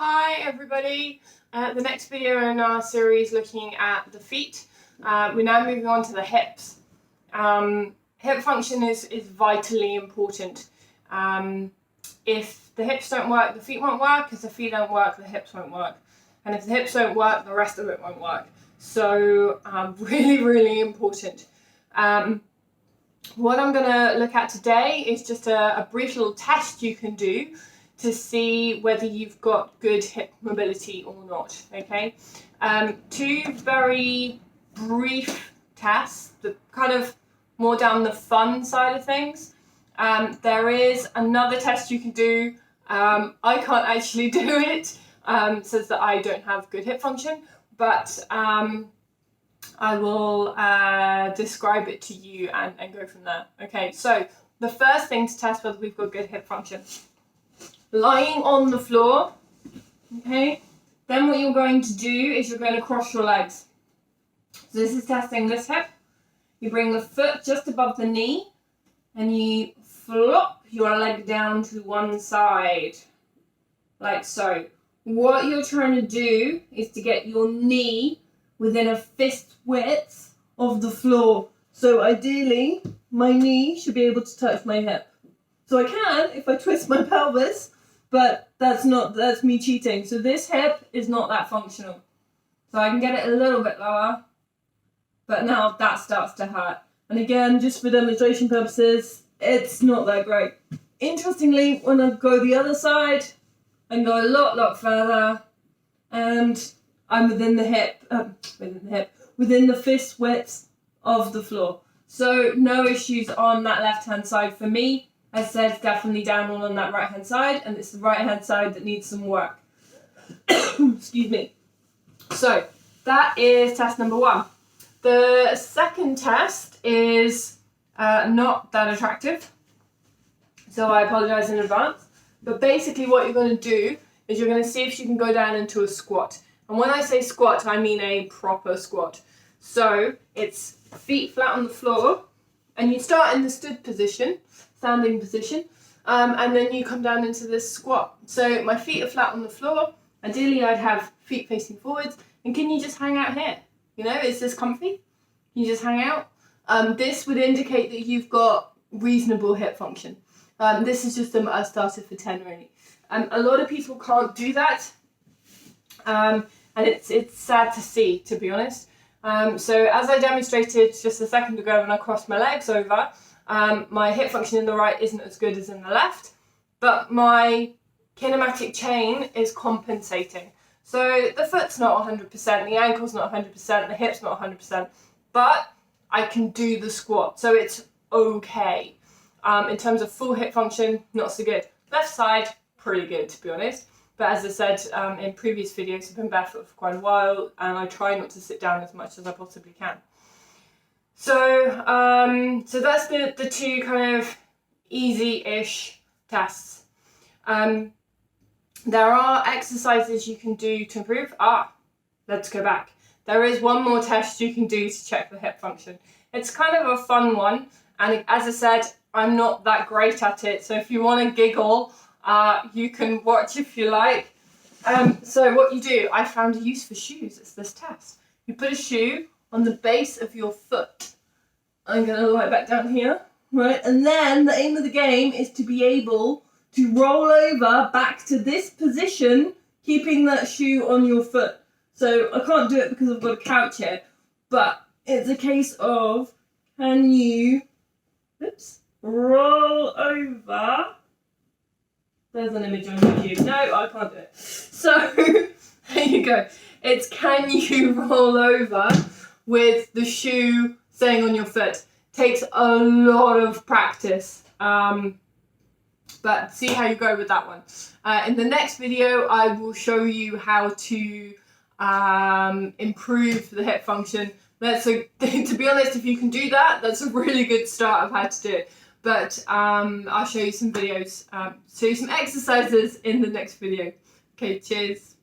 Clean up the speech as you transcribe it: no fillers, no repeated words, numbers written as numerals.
Hi everybody, the next video in our series looking at the feet. We're now moving on to the hips. Hip function is vitally important. If the hips don't work, the feet won't work. If the feet don't work, the hips won't work. And if the hips don't work, the rest of it won't work. So really important. What I'm going to look at today is just a brief little test you can do to see whether you've got good hip mobility or not, okay? Two very brief tests, the kind of more down the fun side of things. There is another test you can do. I can't actually do it, says that I don't have good hip function, but I will describe it to you and go from there. Okay, so the first thing to test whether we've got good hip function. Lying on the floor, okay, then what you're going to do is you're going to cross your legs. So this is testing this hip. You bring the foot just above the knee and you flop your leg down to one side, like so. What you're trying to do is to get your knee within a fist width of the floor. So ideally, my knee should be able to touch my hip. So I can if I twist my pelvis, but that's me cheating. So this hip is not that functional. So I can get it a little bit lower, but now that starts to hurt. And again, just for demonstration purposes, it's not that great. Interestingly, when I go the other side, I can go a lot further, and I'm within the fist width of the floor. So no issues on that left-hand side for me. As I said, it's definitely down on that right-hand side, and it's the right-hand side that needs some work. Excuse me. So that is test number one. The second test is not that attractive, so I apologize in advance. But basically what you're going to do is you're going to see if you can go down into a squat. And when I say squat, I mean a proper squat. So it's feet flat on the floor, and you start in the stood position, standing position, and then you come down into this squat. So my feet are flat on the floor. Ideally, I'd have feet facing forwards. And can you just hang out here? You know, is this comfy? Can you just hang out? This would indicate that you've got reasonable hip function. This is just a starter for 10 really. A lot of people can't do that. And it's sad to see, to be honest. So as I demonstrated just a second ago when I crossed my legs over, my hip function in the right isn't as good as in the left, but my kinematic chain is compensating. So the foot's not 100%, the ankle's not 100%, the hip's not 100%, but I can do the squat, so it's okay. In terms of full hip function, not so good. Left side, pretty good, to be honest. But as I said in previous videos, I've been barefoot for quite a while, and I try not to sit down as much as I possibly can. So that's the two kind of easy-ish tests. There are exercises you can do to improve. Let's go back. There is one more test you can do to check the hip function. It's kind of a fun one, and as I said, I'm not that great at it, so if you want to giggle, you can watch if you like. So what you do, I found a use for shoes. It's this test. You put a shoe on the base of your foot. I'm going to lie back down here, right? And then the aim of the game is to be able to roll over back to this position, keeping that shoe on your foot. So I can't do it because I've got a couch here, but it's a case of, can you, roll over? There's an image on YouTube. No, I can't do it. So there you go. It's can you roll over with the shoe staying on your foot. Takes a lot of practice, but see how you go with that one. In the next video, I will show you how to improve the hip function. To be honest, if you can do that, that's a really good start of how to do it. But I'll show you some videos, show you some exercises in the next video. Okay, cheers.